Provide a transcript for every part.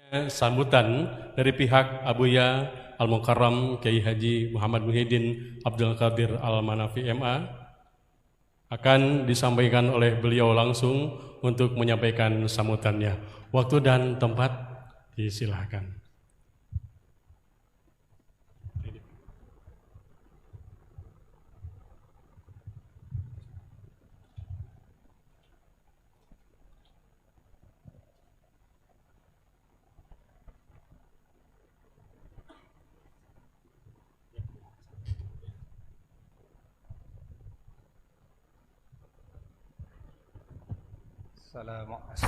Sambutan dari pihak Abuya Al-Mukarram Kiai Haji Muhammad Muhyiddin Abdul Qadir Al-Manafi MA akan disampaikan oleh beliau langsung untuk menyampaikan sambutannya. Waktu dan tempat disilahkan.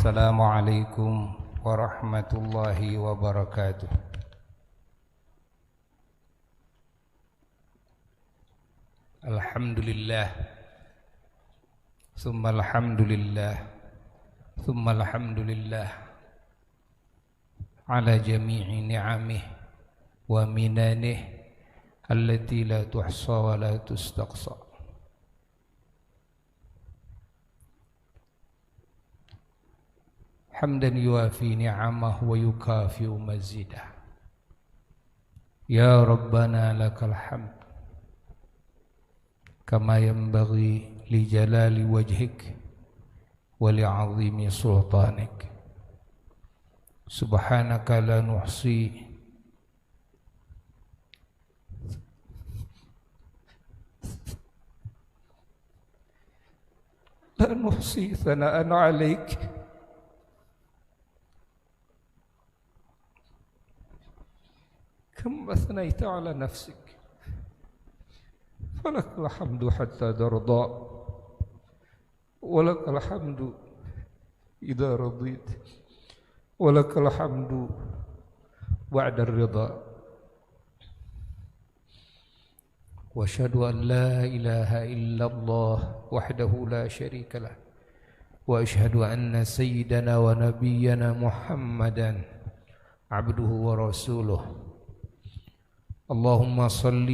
Assalamualaikum warahmatullahi wabarakatuh. Alhamdulillah, thumma alhamdulillah, thumma alhamdulillah ala jami'i ni'amih wa minanih allati la tuhsa wa la tustaqsa. حمدا يوافي نعمه ويكافئ مزيده يا ربنا لك الحمد كما ينبغي لجلال وجهك ولعظيم سلطانك سبحانك لا نحصي ثناء عليك كم أثنيت على نفسك فلك الحمد حتى ترضى ولك الحمد إذا رضيت ولك الحمد بعد الرضا وأشهد أن لا إله إلا الله وحده لا شريك له وأشهد أن سيدنا ونبينا محمدا عبده ورسوله اللهم صل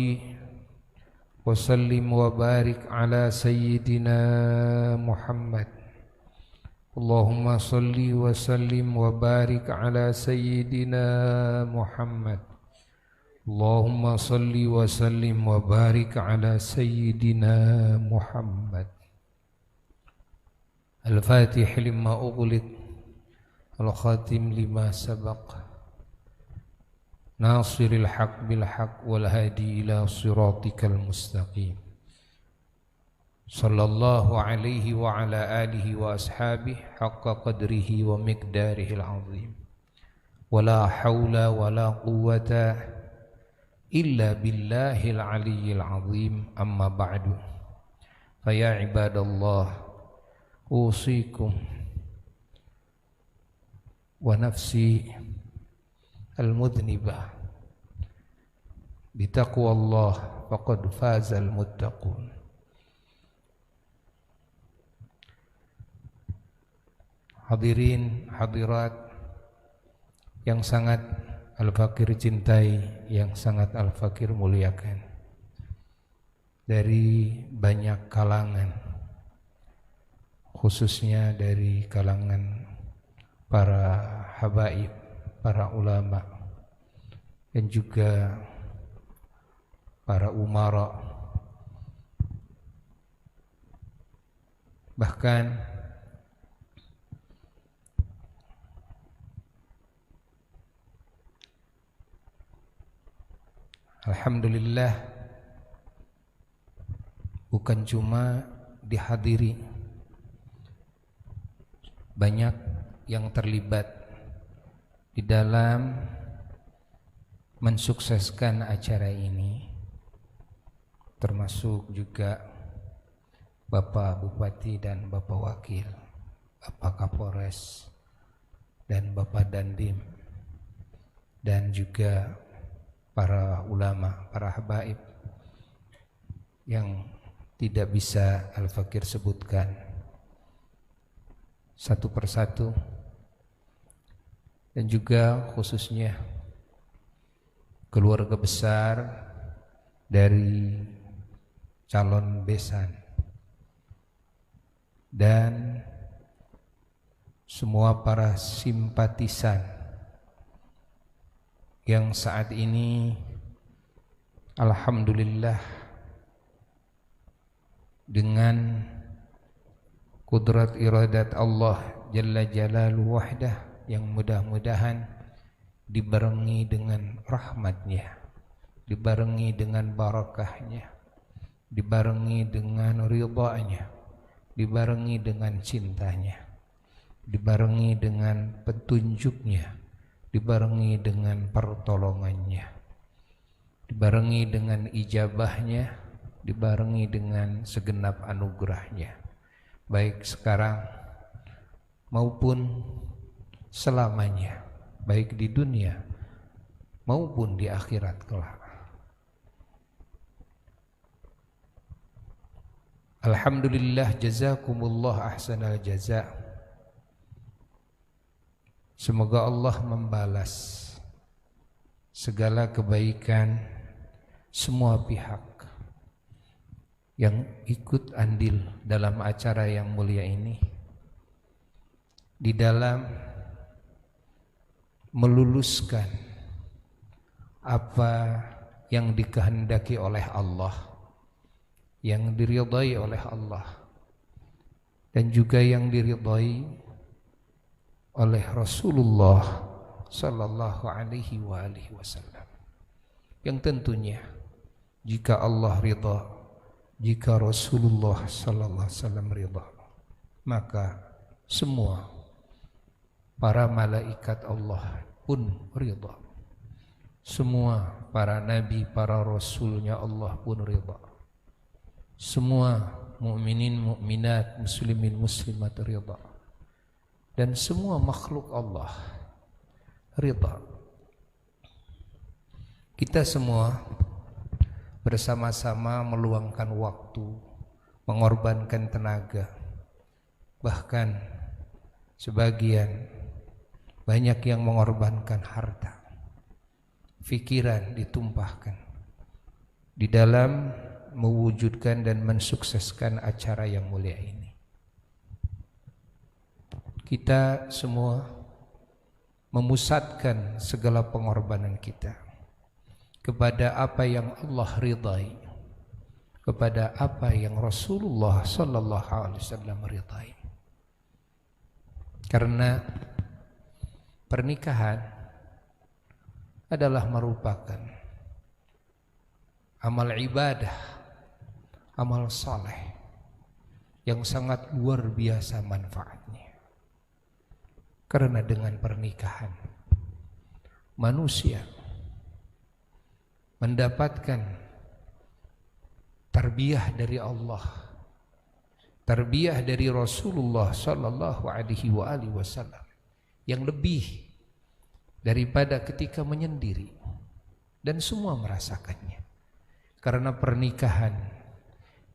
وسلم وبارك على سيدنا محمد اللهم صل وسلم وبارك على سيدنا محمد اللهم صل وسلم وبارك على سيدنا محمد الفاتح لما أغلق الخاتم لما سبق ناصر الحق بالحق والهادي إلى صراطك المستقيم صلى الله عليه وعلى آله وأصحابه حق قدره ومقداره العظيم ولا حول ولا قوة إلا بالله العلي العظيم أما بعد فيا عباد الله أوصيكم ونفسي المذنبة بتقوى الله فقد فاز المتقون. Hadirin hadirat yang sangat Al-Fakir cintai, yang sangat Al-Fakir muliakan, dari banyak kalangan, khususnya dari kalangan para habaib, para ulama, dan juga para umara, bahkan alhamdulillah bukan cuma dihadiri, banyak yang terlibat di dalam mensukseskan acara ini, termasuk juga Bapak Bupati dan Bapak Wakil, Bapak Kapolres dan Bapak Dandim, dan juga para ulama, para habaib yang tidak bisa Al-Fakir sebutkan satu persatu, dan juga khususnya keluarga besar dari calon besan dan semua para simpatisan yang saat ini alhamdulillah dengan kudrat iradat Allah Jalla Jalaluhu wahdah yang mudah-mudahan dibarengi dengan rahmatnya, dibarengi dengan barakahnya, dibarengi dengan ridhanya, dibarengi dengan cintanya, dibarengi dengan petunjuknya, dibarengi dengan pertolongannya, dibarengi dengan ijabahnya, dibarengi dengan segenap anugerahnya, baik sekarang maupun selamanya, baik di dunia maupun di akhirat kelak. Alhamdulillah, jazakumullah ahsanal jaza. Semoga Allah membalas segala kebaikan semua pihak yang ikut andil dalam acara yang mulia ini, di dalam meluluskan apa yang dikehendaki oleh Allah, yang diridhai oleh Allah, dan juga yang diridhai oleh Rasulullah sallallahu alaihi wasallam. Yang tentunya jika Allah ridha, jika Rasulullah sallallahu alaihi wasallam ridha, maka semua para malaikat Allah pun ridha. Semua para nabi, para rasulnya Allah pun ridha. Semua mukminin, mukminat, muslimin, muslimat ridha. Dan semua makhluk Allah ridha. Kita semua bersama-sama meluangkan waktu, mengorbankan tenaga, bahkan sebagian banyak yang mengorbankan harta, pikiran ditumpahkan di dalam mewujudkan dan mensukseskan acara yang mulia ini. Kita semua memusatkan segala pengorbanan kita kepada apa yang Allah ridhai, kepada apa yang Rasulullah sallallahu alaihi wasallam ridhai. Karena pernikahan adalah merupakan amal ibadah, amal saleh yang sangat luar biasa manfaatnya. Karena dengan pernikahan manusia mendapatkan tarbiyah dari Allah, tarbiyah dari Rasulullah sallallahu alaihi wasallam yang lebih daripada ketika menyendiri, dan semua merasakannya. Karena pernikahan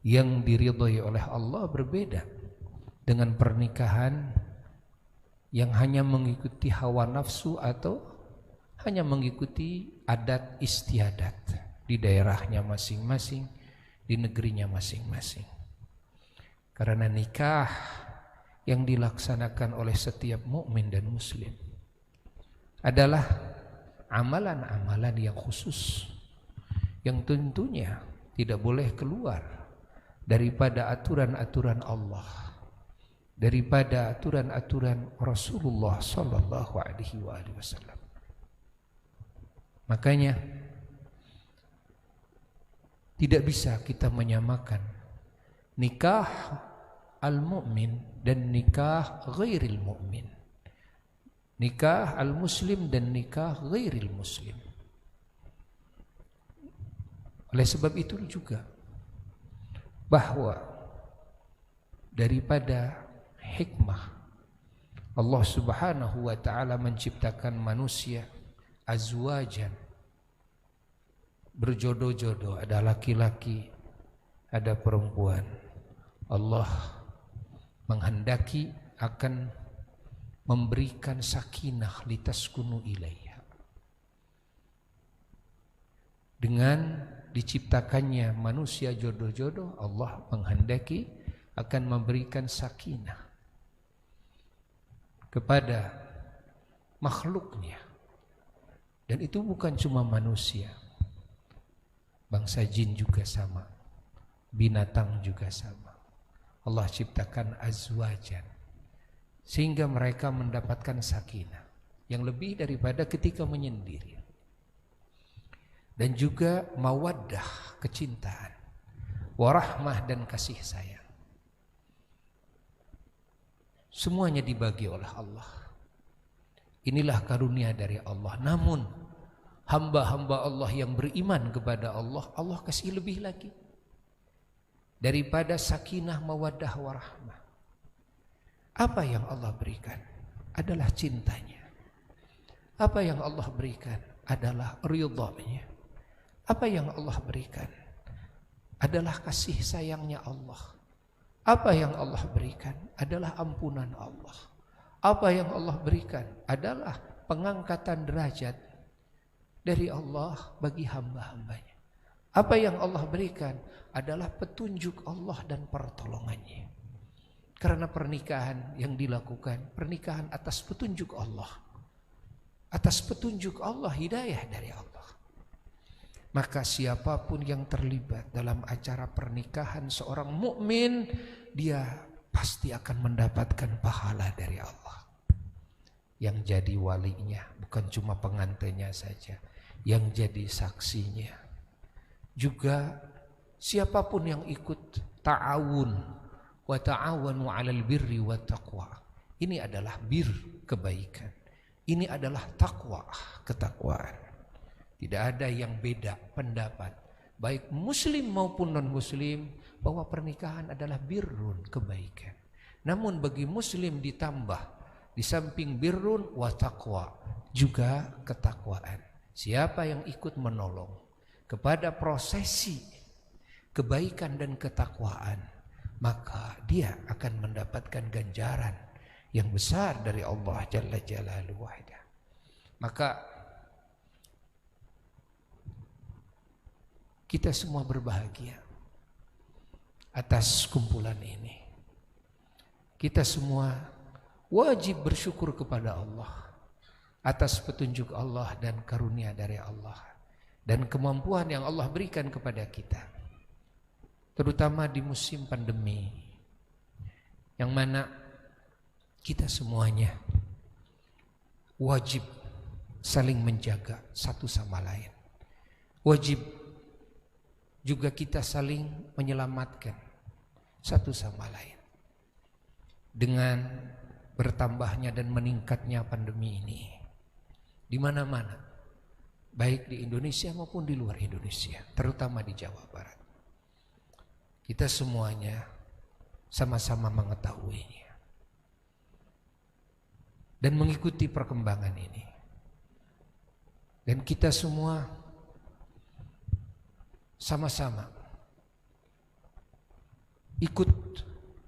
yang diridhai oleh Allah berbeda dengan pernikahan yang hanya mengikuti hawa nafsu atau hanya mengikuti adat istiadat di daerahnya masing-masing, di negerinya masing-masing. Karena nikah yang dilaksanakan oleh setiap mukmin dan muslim adalah amalan-amalan yang khusus, yang tentunya tidak boleh keluar daripada aturan-aturan Allah, daripada aturan-aturan Rasulullah sallallahu alaihi wasallam. Makanya tidak bisa kita menyamakan nikah al-mu'min dan nikah ghairil mu'min, nikah al-muslim dan nikah ghairil muslim. Oleh sebab itu juga bahwa daripada hikmah Allah Subhanahu wa ta'ala menciptakan manusia azwajan, berjodoh-jodoh, ada laki-laki, ada perempuan. Allah menghendaki akan memberikan sakinah litaskunu ilaiha. Dengan diciptakannya manusia jodoh-jodoh, Allah menghendaki akan memberikan sakinah kepada makhluknya Dan itu bukan cuma manusia, bangsa jin juga sama, binatang juga sama. Allah ciptakan azwajan sehingga mereka mendapatkan sakinah yang lebih daripada ketika menyendiri. Dan juga mawaddah, kecintaan, warahmah dan kasih sayang. Semuanya dibagi oleh Allah. Inilah karunia dari Allah. Namun hamba-hamba Allah yang beriman kepada Allah, Allah kasih lebih lagi daripada sakinah, mawaddah, warahmah. Apa yang Allah berikan adalah cintanya. Apa yang Allah berikan adalah ridhanya. Apa yang Allah berikan adalah kasih sayangnya Allah. Apa yang Allah berikan adalah ampunan Allah. Apa yang Allah berikan adalah pengangkatan derajat dari Allah bagi hamba-hambanya. Apa yang Allah berikan adalah petunjuk Allah dan pertolongannya. Karena pernikahan yang dilakukan, pernikahan atas petunjuk Allah. Atas petunjuk Allah, hidayah dari Allah. Maka siapapun yang terlibat dalam acara pernikahan seorang mukmin, dia pasti akan mendapatkan pahala dari Allah. Yang jadi walinya bukan cuma pengantinnya saja, yang jadi saksinya. Juga siapapun yang ikut ta'awun, wa ta'awanu 'alal birri wat taqwa. Ini adalah bir, kebaikan. Ini adalah takwa, ketakwaan. Tidak ada yang beda pendapat, baik muslim maupun non-muslim, bahwa pernikahan adalah birrun, kebaikan. Namun bagi muslim ditambah, di samping birrun wa taqwa, juga ketakwaan. Siapa yang ikut menolong kepada prosesi kebaikan dan ketakwaan, maka dia akan mendapatkan ganjaran yang besar dari Allah Jalla Jalaluhu. Maka kita semua berbahagia atas kumpulan ini. Kita semua wajib bersyukur kepada Allah atas petunjuk Allah dan karunia dari Allah dan kemampuan yang Allah berikan kepada kita, terutama di musim pandemi, yang mana kita semuanya wajib saling menjaga satu sama lain. Wajib juga kita saling menyelamatkan satu sama lain. Dengan bertambahnya dan meningkatnya pandemi ini di mana-mana, baik di Indonesia maupun di luar Indonesia, terutama di Jawa Barat, kita semuanya sama-sama mengetahuinya dan mengikuti perkembangan ini. Dan kita semua sama-sama ikut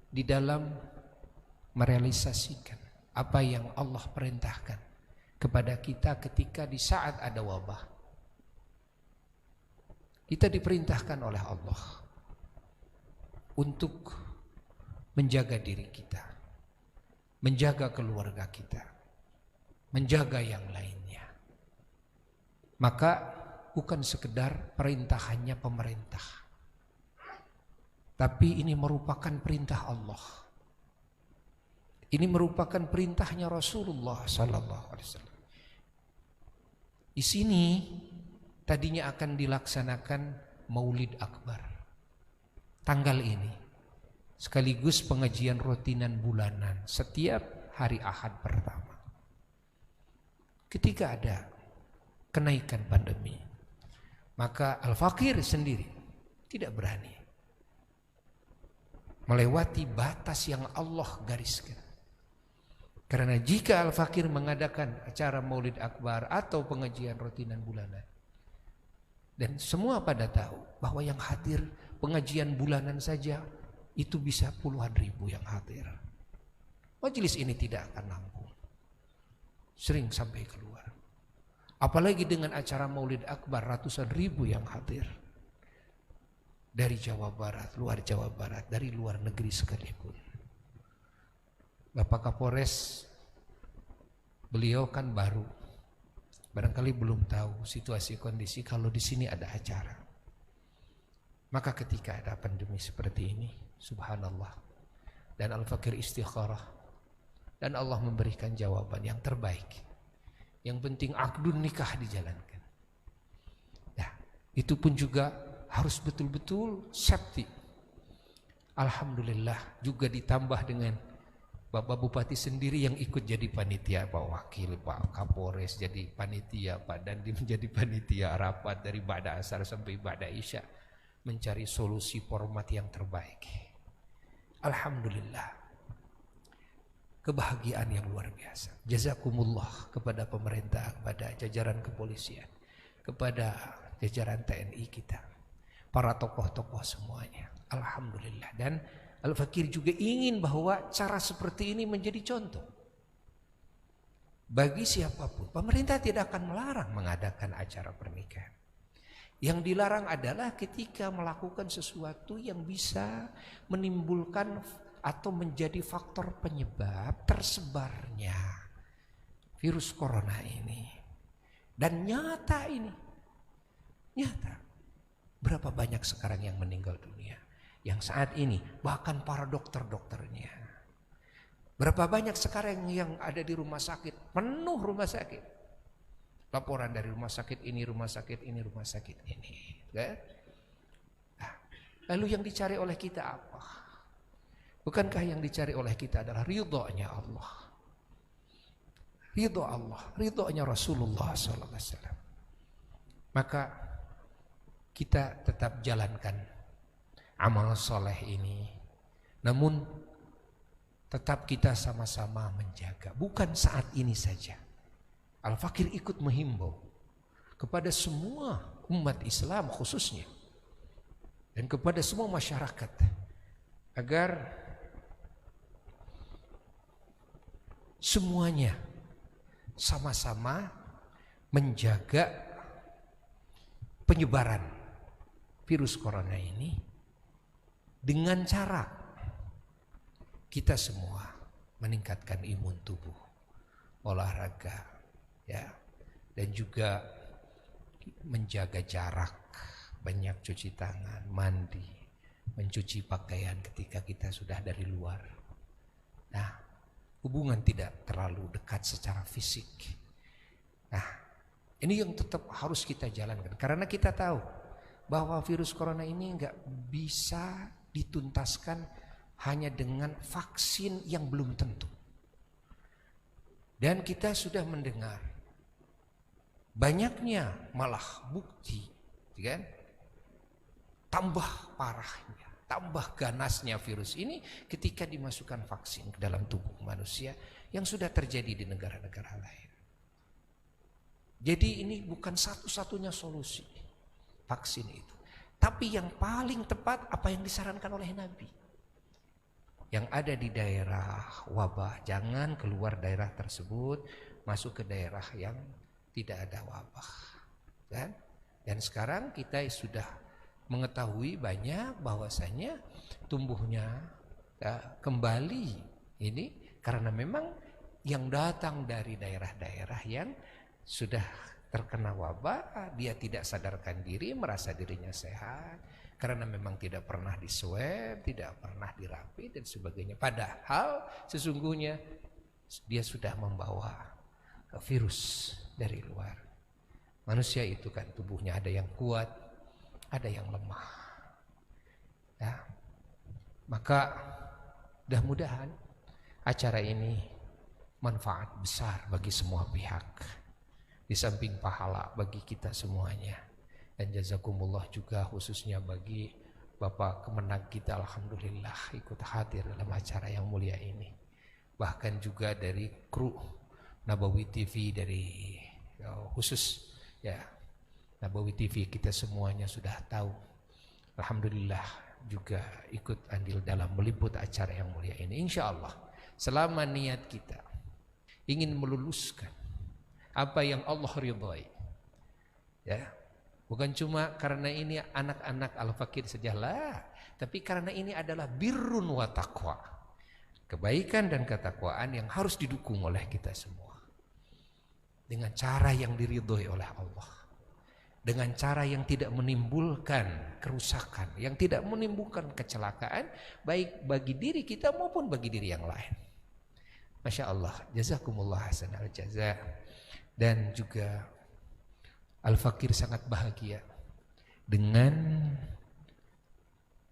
di dalam merealisasikan apa yang Allah perintahkan kepada kita ketika di saat ada wabah. Kita diperintahkan oleh Allah untuk menjaga diri kita, menjaga keluarga kita, menjaga yang lainnya. Maka bukan sekedar perintahannya pemerintah, tapi ini merupakan perintah Allah. Ini merupakan perintahnya Rasulullah sallallahu alaihi wasallam. Di sini tadinya akan dilaksanakan Maulid Akbar tanggal ini, sekaligus pengajian rutinan bulanan setiap hari Ahad pertama. Ketika ada kenaikan pandemi, maka Al-Fakir sendiri tidak berani melewati batas yang Allah gariskan. Karena jika Al-Fakir mengadakan acara Maulid Akbar atau pengajian rutinan bulanan, dan semua pada tahu bahwa yang hadir pengajian bulanan saja itu bisa puluhan ribu yang hadir, majelis ini tidak akan nampung, sering sampai keluar. Apalagi dengan acara Maulid Akbar ratusan ribu yang hadir dari Jawa Barat, luar Jawa Barat, dari luar negeri sekalipun. Bapak Kapolres, beliau kan baru barangkali belum tahu situasi kondisi kalau di sini ada acara. Maka ketika ada pandemi seperti ini, subhanallah, dan Al-Fakir istikharah, dan Allah memberikan jawaban yang terbaik. Yang penting akdun nikah dijalankan. Nah, itu pun juga harus betul-betul safety. Alhamdulillah juga ditambah dengan Bapak Bupati sendiri yang ikut jadi panitia, Pak Wakil, Pak Kapolres jadi panitia, Pak Dandim menjadi panitia rapat dari Ba'da Asar sampai Ba'da Isya, mencari solusi format yang terbaik. Alhamdulillah. Kebahagiaan yang luar biasa. Jazakumullah kepada pemerintah, kepada jajaran kepolisian, kepada jajaran TNI kita, para tokoh-tokoh semuanya. Alhamdulillah. Dan Al-Fakir juga ingin bahwa cara seperti ini menjadi contoh bagi siapapun. Pemerintah tidak akan melarang mengadakan acara pernikahan. Yang dilarang adalah ketika melakukan sesuatu yang bisa menimbulkan atau menjadi faktor penyebab tersebarnya virus corona ini. Dan nyata ini, nyata. Berapa banyak sekarang yang meninggal dunia, yang saat ini bahkan para dokter-dokternya. Berapa banyak sekarang yang ada di rumah sakit, penuh rumah sakit. Laporan dari rumah sakit ini, rumah sakit ini, rumah sakit ini. Nah, lalu yang dicari oleh kita apa? Bukankah yang dicari oleh kita adalah ridhonya Allah, ridho Allah, ridhonya Rasulullah SAW. Maka kita tetap jalankan amal soleh ini, namun tetap kita sama-sama menjaga. Bukan saat ini saja. Al-Fakir ikut menghimbau kepada semua umat Islam khususnya, dan kepada semua masyarakat agar semuanya sama-sama menjaga penyebaran virus corona ini dengan cara kita semua meningkatkan imun tubuh, olahraga, ya, dan juga menjaga jarak, banyak cuci tangan, mandi, mencuci pakaian ketika kita sudah dari luar. Nah, hubungan tidak terlalu dekat secara fisik. Nah, ini yang tetap harus kita jalankan. Karena kita tahu bahwa virus corona ini nggak bisa dituntaskan hanya dengan vaksin yang belum tentu. Dan kita sudah mendengar banyaknya malah bukti, kan? Tambah parahnya, tambah ganasnya virus ini ketika dimasukkan vaksin ke dalam tubuh manusia, yang sudah terjadi di negara-negara lain. Jadi ini bukan satu-satunya solusi vaksin itu, tapi yang paling tepat apa yang disarankan oleh Nabi. Yang ada di daerah wabah, jangan keluar daerah tersebut, masuk ke daerah yang tidak ada wabah, kan? Dan sekarang kita sudah mengetahui banyak bahwasanya tumbuhnya kembali ini karena memang yang datang dari daerah-daerah yang sudah terkena wabah, dia tidak sadarkan diri, merasa dirinya sehat karena memang tidak pernah diswab, tidak pernah dirapi dan sebagainya. Padahal sesungguhnya dia sudah membawa virus dari luar. Manusia itu kan tubuhnya ada yang kuat, ada yang lemah. Ya. Maka mudah-mudahan acara ini manfaat besar bagi semua pihak, di samping pahala bagi kita semuanya. Dan jazakumullah juga khususnya bagi Bapak Kemenag kita, alhamdulillah ikut hadir dalam acara yang mulia ini. Bahkan juga dari kru Nabawi TV, dari khusus ya Nabawi TV, kita semuanya sudah tahu, alhamdulillah juga ikut andil dalam meliput acara yang mulia ini. Insya Allah selama niat kita ingin meluluskan apa yang Allah ridhai, ya, bukan cuma karena ini anak-anak Al-Fakir sajalah, tapi karena ini adalah birrun wa taqwa, kebaikan dan ketakwaan yang harus didukung oleh kita semua. dengan cara yang diridhoi oleh Allah, dengan cara yang tidak menimbulkan kerusakan, yang tidak menimbulkan kecelakaan baik bagi diri kita maupun bagi diri yang lain. Masya Allah, jazakumullah hasanal jaza. Dan juga Al-Fakir sangat bahagia dengan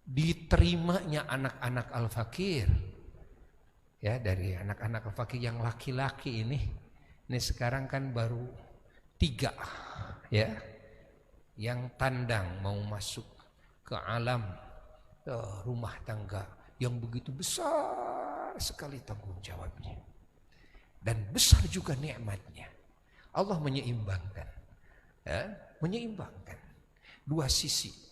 diterimanya anak-anak Al-Fakir, ya, dari anak-anak Al-Fakir yang laki-laki ini sekarang kan baru 3, ya, yang tandang mau masuk ke alam rumah tangga yang begitu besar sekali tanggung jawabnya dan besar juga nikmatnya. Allah menyeimbangkan, ya, menyeimbangkan dua sisi.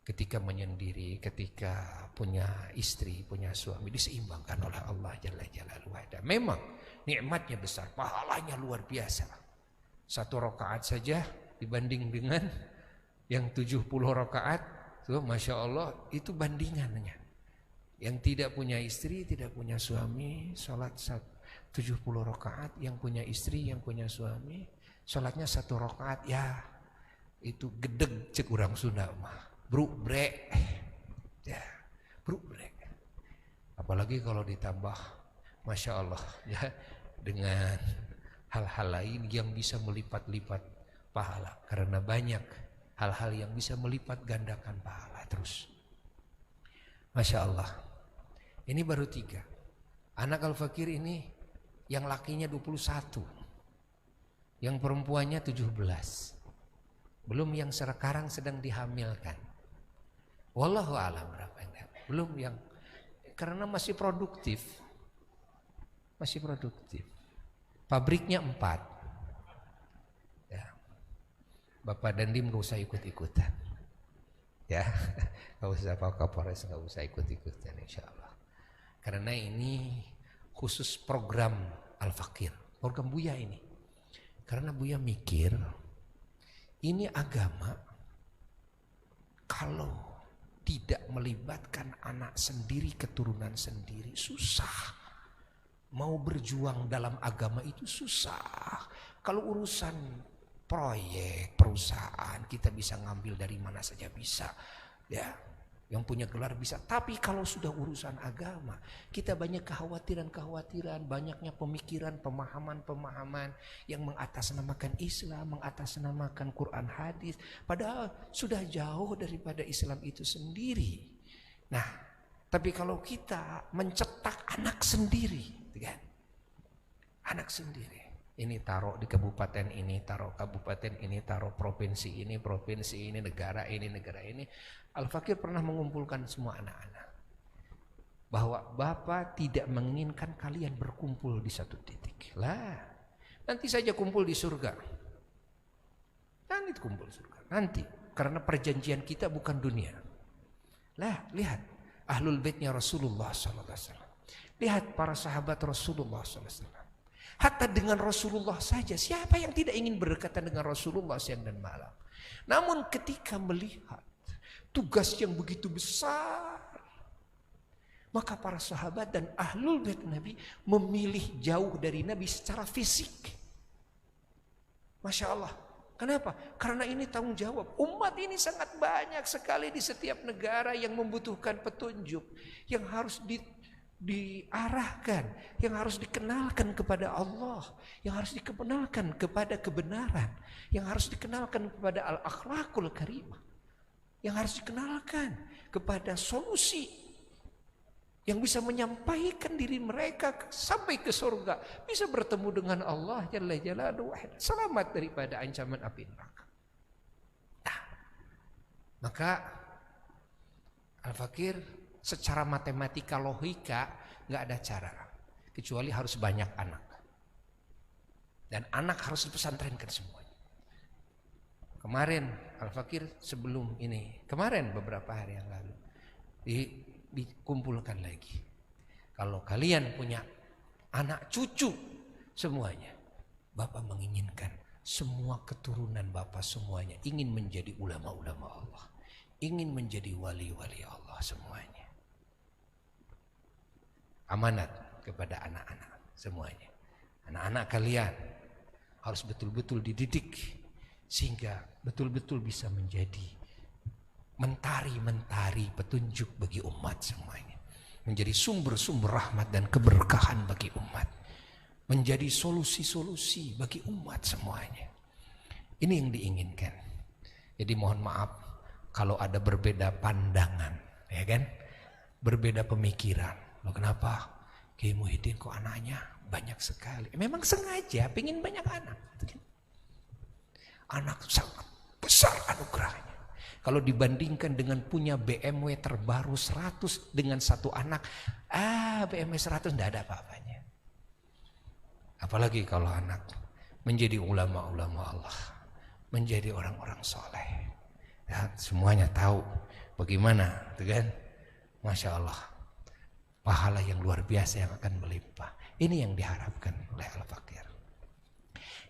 Ketika menyendiri, ketika punya istri, punya suami, diseimbangkan oleh Allah Jalla Jalaluhu. Memang nikmatnya besar, pahalanya luar biasa. 1 rakaat saja dibanding dengan yang 70 rakaat, tuh Masya Allah, itu bandingannya. Yang tidak punya istri, tidak punya suami, sholat 70 rakaat. Yang punya istri, yang punya suami, sholatnya 1 rakaat, ya itu gedeg cek urang Sunda mah. Bruk brek, ya, bruk brek. Apalagi kalau ditambah, Masya Allah, ya, dengan hal-hal lain yang bisa melipat-lipat pahala, karena banyak hal-hal yang bisa melipat gandakan pahala terus. Masya Allah. Ini baru 3. Anak Al-Fakir ini yang lakinya 21, yang perempuannya 17. Belum yang sekarang sedang dihamilkan. Wallahu a'lam berapa enggak. Belum yang karena masih produktif. Masih produktif. Pabriknya 4. Ya. Bapak Dandim enggak usah ikut-ikutan. Ya. Enggak usah Pak Kapolres, enggak usah ikut-ikutan insyaallah. Karena ini khusus program Al-Fakir, program Buya ini. Karena Buya mikir ini agama kalau tidak melibatkan anak sendiri, keturunan sendiri, susah. Mau berjuang dalam agama itu susah. Kalau urusan proyek, perusahaan, kita bisa ngambil dari mana saja bisa, ya. Yang punya gelar bisa. Tapi kalau sudah urusan agama, kita banyak kekhawatiran-kekhawatiran, banyaknya pemikiran, pemahaman-pemahaman yang mengatasnamakan Islam, mengatasnamakan Quran hadis, padahal sudah jauh daripada Islam itu sendiri. Nah, tapi kalau kita mencetak anak sendiri, kan? Anak sendiri. Ini taruh di kabupaten ini, taruh kabupaten ini, taruh provinsi ini, negara ini, negara ini. Al-Fakir pernah mengumpulkan semua anak-anak. Bahwa Bapak tidak menginginkan kalian berkumpul di satu titik. Lah, nanti saja kumpul di surga. Nanti kumpul surga. Nanti, karena perjanjian kita bukan dunia. Lah, lihat Ahlul Baitnya Rasulullah SAW. Lihat para sahabat Rasulullah SAW. Hatta dengan Rasulullah saja, siapa yang tidak ingin berdekatan dengan Rasulullah siang dan malam. Namun ketika melihat tugas yang begitu besar, maka para sahabat dan Ahlul Bait Nabi memilih jauh dari Nabi secara fisik. Masya Allah. Kenapa? Karena ini tanggung jawab. Umat ini sangat banyak sekali di setiap negara yang membutuhkan petunjuk, yang harus diarahkan, yang harus dikenalkan kepada Allah, yang harus dikenalkan kepada kebenaran, yang harus dikenalkan kepada al-akhlaqul karimah, yang harus dikenalkan kepada solusi yang bisa menyampaikan diri mereka sampai ke surga, bisa bertemu dengan Allah Jalla Jalaluhu, selamat daripada ancaman api neraka. Nah, maka Al-Fakir secara matematika logika nggak ada cara kecuali harus banyak anak, dan anak harus dipesantrenkan semuanya. Kemarin Al-Fakir sebelum ini, kemarin beberapa hari yang lalu dikumpulkan lagi. Kalau kalian punya anak cucu semuanya, Bapak menginginkan semua keturunan Bapak semuanya ingin menjadi ulama-ulama Allah, ingin menjadi wali-wali Allah semuanya. Amanat kepada anak-anak semuanya. Anak-anak kalian harus betul-betul dididik sehingga betul-betul bisa menjadi mentari-mentari petunjuk bagi umat semuanya, menjadi sumber-sumber rahmat dan keberkahan bagi umat, menjadi solusi-solusi bagi umat semuanya. Ini yang diinginkan. Jadi mohon maaf kalau ada berbeda pandangan, ya kan, berbeda pemikiran. Loh kenapa Kiai Muhyiddin kok anaknya banyak sekali? Memang sengaja pengen banyak anak. Anak sangat besar anugerahnya. Kalau dibandingkan dengan punya BMW terbaru 100 dengan satu anak, BMW 100 tidak ada apa-apanya. Apalagi kalau anak menjadi ulama-ulama Allah, menjadi orang-orang soleh. Ya, semuanya tahu bagaimana, kan? Masya Allah, pahala yang luar biasa yang akan melimpah. Ini yang diharapkan oleh Al-Fakir.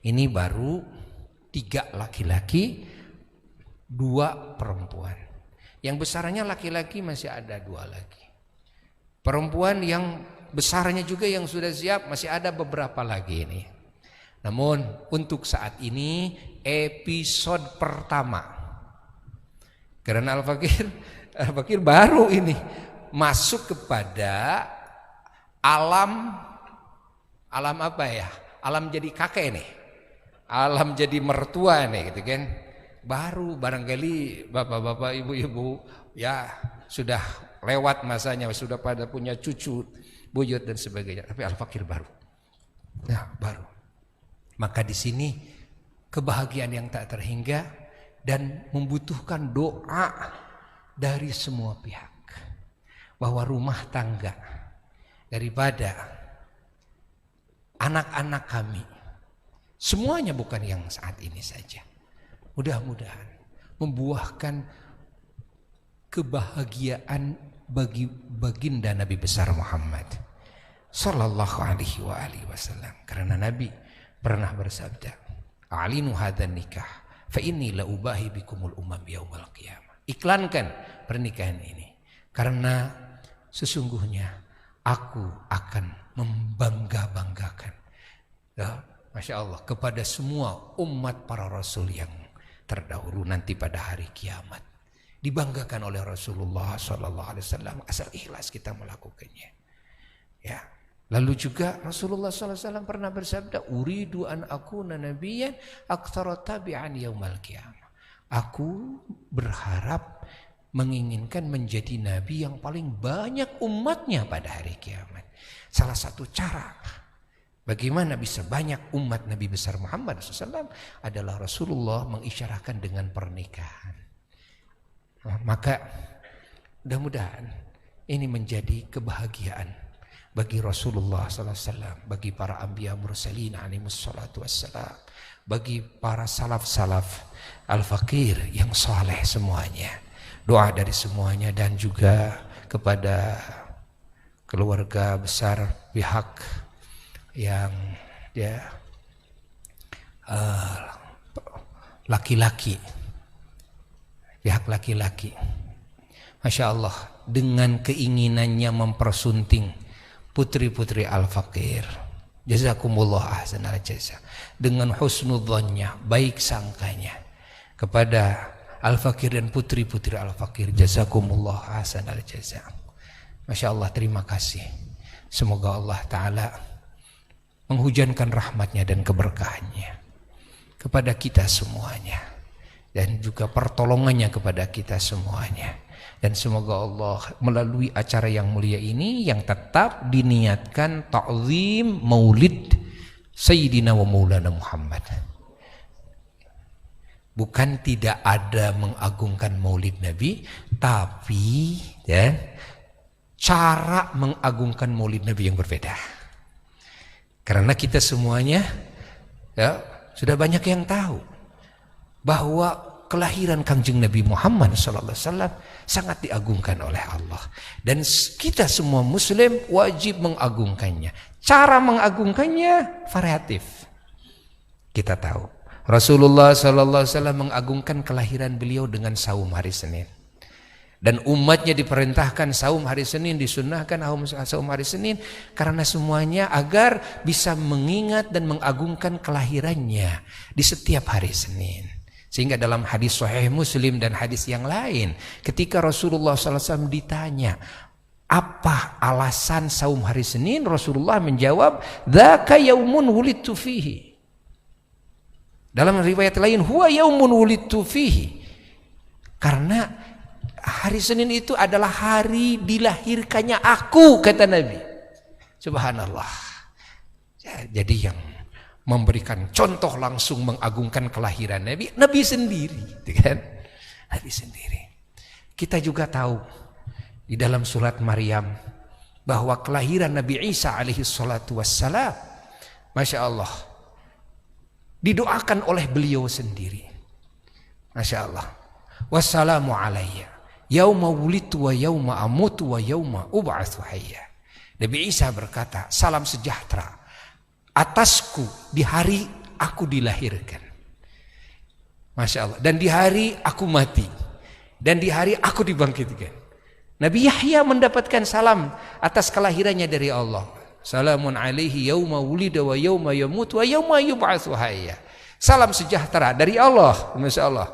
Ini baru 3 laki-laki, 2 perempuan. Yang besarnya laki-laki masih ada 2 lagi. Perempuan yang besarnya juga yang sudah siap masih ada beberapa lagi ini. Namun untuk saat ini episode pertama. Karena Al-Fakir baru ini masuk kepada alam apa ya? Alam jadi kakek nih. Alam jadi mertua nih gitu kan. Baru barangkali bapak-bapak, ibu-ibu ya sudah lewat masanya, sudah pada punya cucu, buyut dan sebagainya. Tapi Al-Fakir baru. Nah, baru. Maka di sini kebahagiaan yang tak terhingga dan membutuhkan doa dari semua pihak. Bahwa rumah tangga daripada anak-anak kami semuanya bukan yang saat ini saja. Mudah-mudahan membuahkan kebahagiaan bagi baginda Nabi besar Muhammad sallallahu alaihi wasallam. Karena Nabi pernah bersabda, "Alinu hadzal nikah fa inni la ubahi bikumul umam yaumal qiyamah." Iklankan pernikahan ini karena sesungguhnya aku akan membangga-banggakan, ya, Masya Allah, kepada semua umat para rasul yang terdahulu nanti pada hari kiamat. Dibanggakan oleh Rasulullah SAW asal ikhlas kita melakukannya. Ya. Lalu juga Rasulullah SAW pernah bersabda, "Uridu an akuna nabiyyan aktsara tabi'an yaumal qiyamah." Aku berharap menginginkan menjadi nabi yang paling banyak umatnya pada hari kiamat. Salah satu cara bagaimana bisa banyak umat Nabi besar Muhammad SAW adalah Rasulullah mengisyarakan dengan pernikahan. Maka mudah-mudahan ini menjadi kebahagiaan bagi Rasulullah SAW, bagi para anbiya mursalin alaihimus salatu wassalam, bagi para salaf-salaf Al-Fakir yang saleh semuanya. Doa dari semuanya dan juga kepada keluarga besar pihak yang ya laki-laki, pihak laki-laki, Masya Allah, dengan keinginannya mempersunting putri-putri Al-Fakir, jazakumullah ahsanal jazaa, dengan husnudzonnya, baik sangkanya kepada Al-Fakir dan putri-putri Al-Fakir, jazakumullah ahsanal jazaa. Masya Allah, terima kasih. Semoga Allah Ta'ala menghujankan rahmatnya dan keberkahannya kepada kita semuanya, dan juga pertolongannya kepada kita semuanya. Dan semoga Allah melalui acara yang mulia ini yang tetap diniatkan ta'zim maulid Sayyidina wa Maulana Muhammad. Bukan tidak ada mengagungkan maulid Nabi, tapi ya, cara mengagungkan maulid Nabi yang berbeda. Karena kita semuanya ya, sudah banyak yang tahu bahwa kelahiran Kangjeng Nabi Muhammad SAW sangat diagungkan oleh Allah. Dan kita semua muslim wajib mengagungkannya. Cara mengagungkannya variatif. Kita tahu Rasulullah SAW mengagungkan kelahiran beliau dengan saum hari Senin. Dan umatnya diperintahkan saum hari Senin, disunnahkan saum hari Senin, karena semuanya agar bisa mengingat dan mengagungkan kelahirannya di setiap hari Senin. Sehingga dalam hadis Sahih Muslim dan hadis yang lain, ketika Rasulullah SAW ditanya, apa alasan saum hari Senin? Rasulullah menjawab, dzaka yaumun wulidtu fihi. Dalam riwayat lain, huwa yaumun wulidtu fihi. Karena hari Senin itu adalah hari dilahirkannya aku, kata Nabi. Subhanallah. Jadi yang memberikan contoh langsung mengagungkan kelahiran Nabi, Nabi sendiri, kan? Nabi sendiri. Kita juga tahu di dalam surat Maryam bahwa kelahiran Nabi Isa alaihi salatu wassalam, Masya Allah, didoakan oleh beliau sendiri. Masya Allah. Wassalamu alayya yauma wulidtu wa yauma amutu wa yauma ub'atsu hayya. Nabi Isa berkata, salam sejahtera atasku di hari aku dilahirkan. Masya Allah. Dan di hari aku mati. Dan di hari aku dibangkitkan. Nabi Yahya mendapatkan salam atas kelahirannya dari Allah. Salamun alaihi yauma wulida wa yauma yamut wa yauma yub'atsu hayya. Salam sejahtera dari Allah, Masya Allah,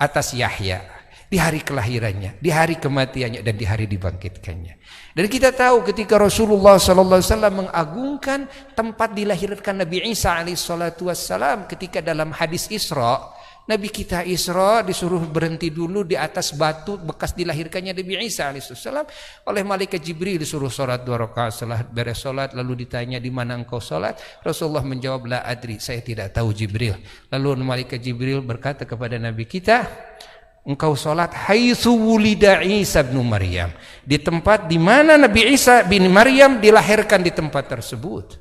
atas Yahya di hari kelahirannya, di hari kematiannya, dan di hari dibangkitkannya. Dan kita tahu ketika Rasulullah SAW mengagungkan tempat dilahirkan Nabi Isa alaihissalam, ketika dalam hadis Isra, Nabi kita Isra disuruh berhenti dulu di atas batu bekas dilahirkannya Nabi Isa alaihissalam oleh malaikat Jibril, disuruh sholat 2 rakaat. Setelah beres sholat lalu ditanya, di mana engkau sholat? Rasulullah menjawab, la adri, saya tidak tahu Jibril. Lalu malaikat Jibril berkata kepada Nabi kita, engkau sholat haitsu wulida Isa bin Maryam, di tempat di mana Nabi Isa bin Maryam dilahirkan, di tempat tersebut.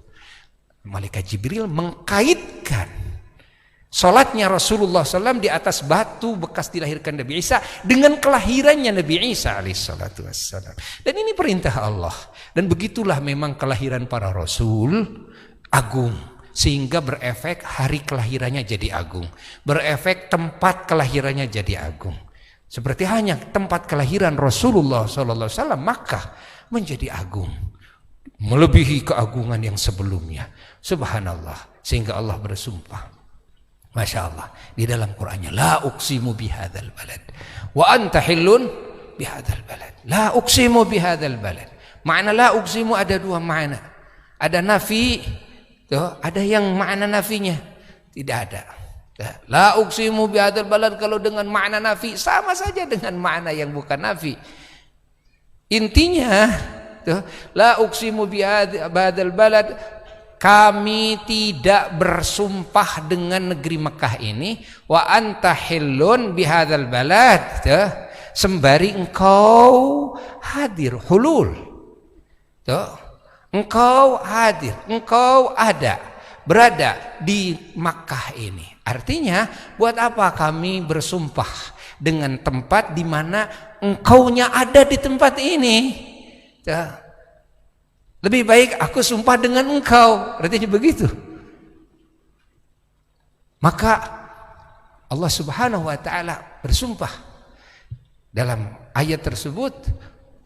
Malaikat Jibril mengkaitkan sholatnya Rasulullah SAW di atas batu bekas dilahirkan Nabi Isa dengan kelahirannya Nabi Isa alaihissalatu wassalam. Dan ini perintah Allah. Dan begitulah memang kelahiran para Rasul agung, sehingga berefek hari kelahirannya jadi agung, berefek tempat kelahirannya jadi agung. Seperti hanya tempat kelahiran Rasulullah SAW, Makkah menjadi agung, melebihi keagungan yang sebelumnya. Subhanallah. Sehingga Allah bersumpah, Masya Allah, di dalam Qur'annya, la uqsimu bihadzal balad wa anta hillun bihadzal balad. La uqsimu bihadzal balad. Makna la uqsimu ada dua makna. Ada nafi, ada yang makna nafinya tidak ada. La uqsimu bihadzal balad kalau dengan makna nafi sama saja dengan makna yang bukan nafi. Intinya, la uqsimu bihadzal balad, kami tidak bersumpah dengan negeri Mekah ini, wa anta hillun bihadzal balad, sembari engkau hadir, hulul, engkau hadir, engkau berada di Makkah ini. Artinya, buat apa kami bersumpah dengan tempat di mana engkaunya ada di tempat ini? Lebih baik aku sumpah dengan engkau. Artinya begitu. Maka Allah Subhanahu wa ta'ala bersumpah dalam ayat tersebut,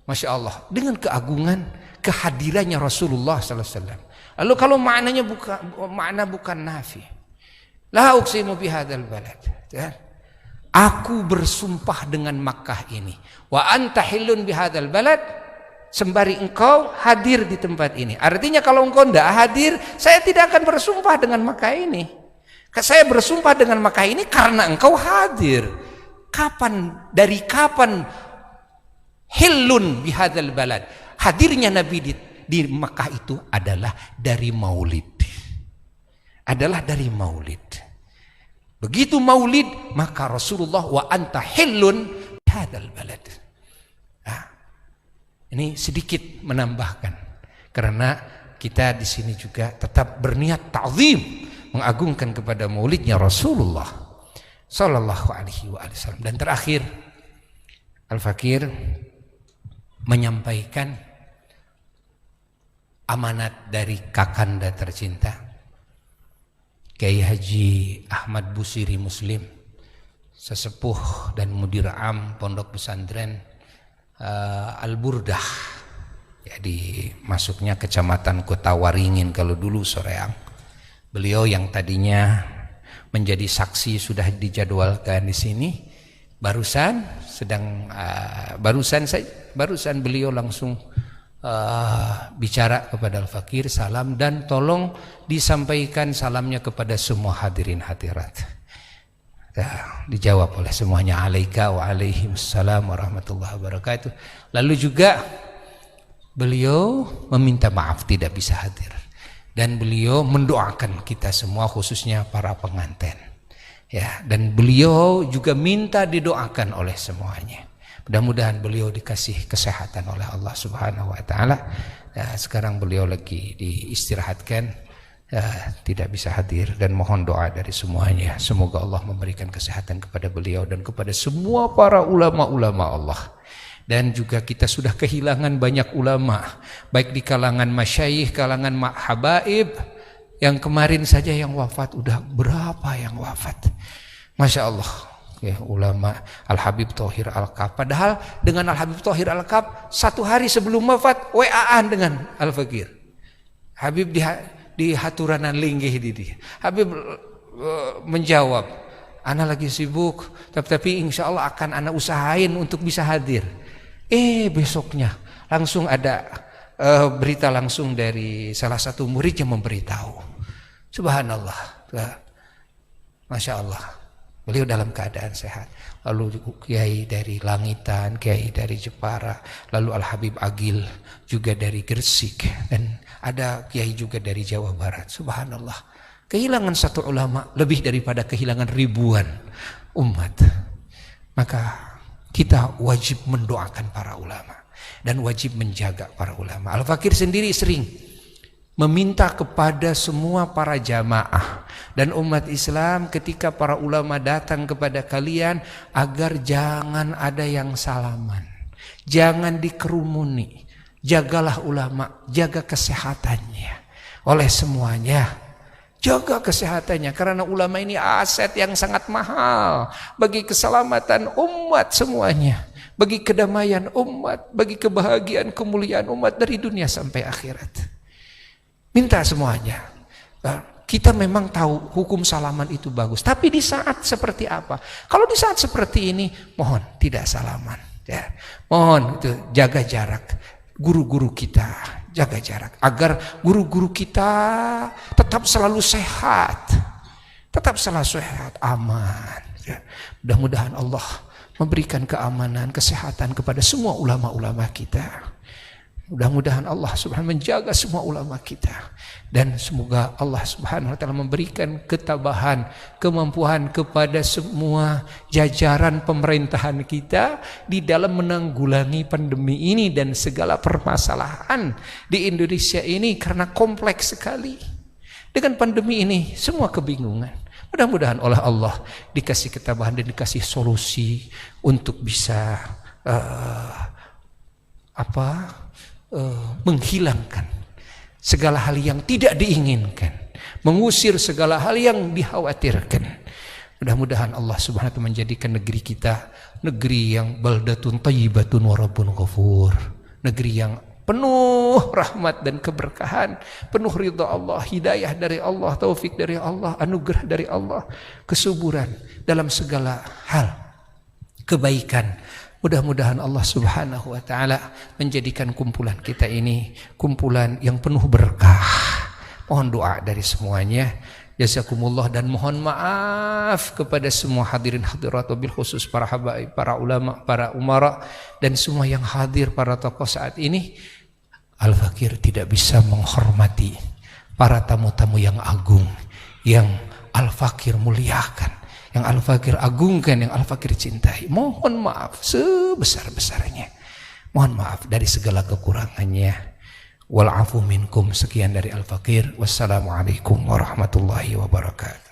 Masya Allah, dengan keagungan kehadirannya Rasulullah SAW. Lalu kalau maknanya bukan nafi, la uqsimu bihadzal balad, aku bersumpah dengan Makkah ini, wa anta hillun bihadzal balad, sembari engkau hadir di tempat ini. Artinya kalau engkau tidak hadir, saya tidak akan bersumpah dengan Makkah ini. Saya bersumpah dengan Makkah ini karena engkau hadir. Dari kapan hillun bihadzal balad, hadirnya Nabi di Makkah itu adalah dari maulid. Begitu maulid, maka Rasulullah wa anta hillun bihadzal balad. Ini sedikit menambahkan, karena kita di sini juga tetap berniat ta'zim, mengagungkan kepada maulidnya Rasulullah sallallahu alaihi wasallam. Dan terakhir, Al-Fakir menyampaikan amanat dari kakanda tercinta Kiai Haji Ahmad Busiri Muslim, sesepuh dan mudir am Pondok Pesantren Al-Burdah. Jadi masuknya kecamatan Kota Waringin kalau dulu Soreang. Beliau yang tadinya menjadi saksi sudah dijadwalkan di sini. Barusan beliau langsung bicara kepada Al-Fakir, salam, dan tolong disampaikan salamnya kepada semua hadirin hadirat. Dijawab oleh semuanya, alaika wa alaihimussalam warahmatullahi wabarakatuh. Lalu juga beliau meminta maaf tidak bisa hadir, dan beliau mendoakan kita semua khususnya para pengantin. Ya, dan beliau juga minta didoakan oleh semuanya. Mudah-mudahan beliau dikasih kesehatan oleh Allah Subhanahu wa taala. Ya, sekarang beliau lagi diistirahatkan, ya, tidak bisa hadir, dan mohon doa dari semuanya. Semoga Allah memberikan kesehatan kepada beliau dan kepada semua para ulama-ulama Allah. Dan juga kita sudah kehilangan banyak ulama, baik di kalangan masyayikh, kalangan habaib. Yang kemarin saja yang wafat, udah berapa yang wafat? Masya Allah, ya, ulama Al-Habib Thohir Al-Kaf. Padahal dengan Al-Habib Thohir Al-Kaf 1 hari sebelum wafat WA-an dengan Al-Fakir. Habib di haturanan linggih di Habib menjawab, ana lagi sibuk, tapi insya Allah akan ana usahain untuk bisa hadir. Besoknya langsung ada berita langsung dari salah satu murid yang memberitahu. Subhanallah, Masya Allah, beliau dalam keadaan sehat. Lalu kiai dari Langitan, kiai dari Jepara, lalu Al-Habib Agil juga dari Gresik, dan ada kiai juga dari Jawa Barat. Subhanallah, kehilangan satu ulama lebih daripada kehilangan ribuan umat. Maka kita wajib mendoakan para ulama dan wajib menjaga para ulama. Al-Fakir sendiri sering meminta kepada semua para jamaah dan umat Islam ketika para ulama datang kepada kalian agar jangan ada yang salaman, jangan dikerumuni, jagalah ulama, jaga kesehatannya. Oleh semuanya, jaga kesehatannya, karena ulama ini aset yang sangat mahal bagi keselamatan umat semuanya, bagi kedamaian umat, bagi kebahagiaan kemuliaan umat dari dunia sampai akhirat. Minta semuanya. Kita memang tahu hukum salaman itu bagus, tapi di saat seperti apa? Kalau di saat seperti ini, mohon tidak salaman. Ya. Mohon itu jaga jarak. Guru-guru kita jaga jarak agar guru-guru kita tetap selalu sehat, aman. Ya. Mudah-mudahan Allah memberikan keamanan, kesehatan kepada semua ulama-ulama kita. Mudah-mudahan Allah Subhanahu menjaga semua ulama kita, dan semoga Allah Subhanahu wa taala memberikan ketabahan, kemampuan kepada semua jajaran pemerintahan kita di dalam menanggulangi pandemi ini dan segala permasalahan di Indonesia ini, karena kompleks sekali. Dengan pandemi ini semua kebingungan. Mudah-mudahan oleh Allah dikasih ketabahan dan dikasih solusi untuk bisa menghilangkan segala hal yang tidak diinginkan, mengusir segala hal yang dikhawatirkan. Mudah-mudahan Allah Subhanahu wa taala menjadikan negeri kita negeri yang baldatun thayyibatun wa rabbun ghafur, negeri yang penuh rahmat dan keberkahan, penuh ridha Allah, hidayah dari Allah, taufik dari Allah, anugerah dari Allah, kesuburan dalam segala hal kebaikan. Mudah-mudahan Allah Subhanahu wa taala menjadikan kumpulan kita ini kumpulan yang penuh berkah. Mohon doa dari semuanya. Jazakumullah, dan mohon maaf kepada semua hadirin hadirat, wabil khusus para habaib, para ulama, para umara, dan semua yang hadir, para tokoh saat ini. Al-Fakir tidak bisa menghormati para tamu-tamu yang agung, yang Al-Fakir muliakan, yang Al-Fakir agungkan, yang Al-Fakir cintai. Mohon maaf sebesar-besarnya. Mohon maaf dari segala kekurangannya. Wal afu minkum. Sekian dari Al-Fakir. Wassalamualaikum warahmatullahi wabarakatuh.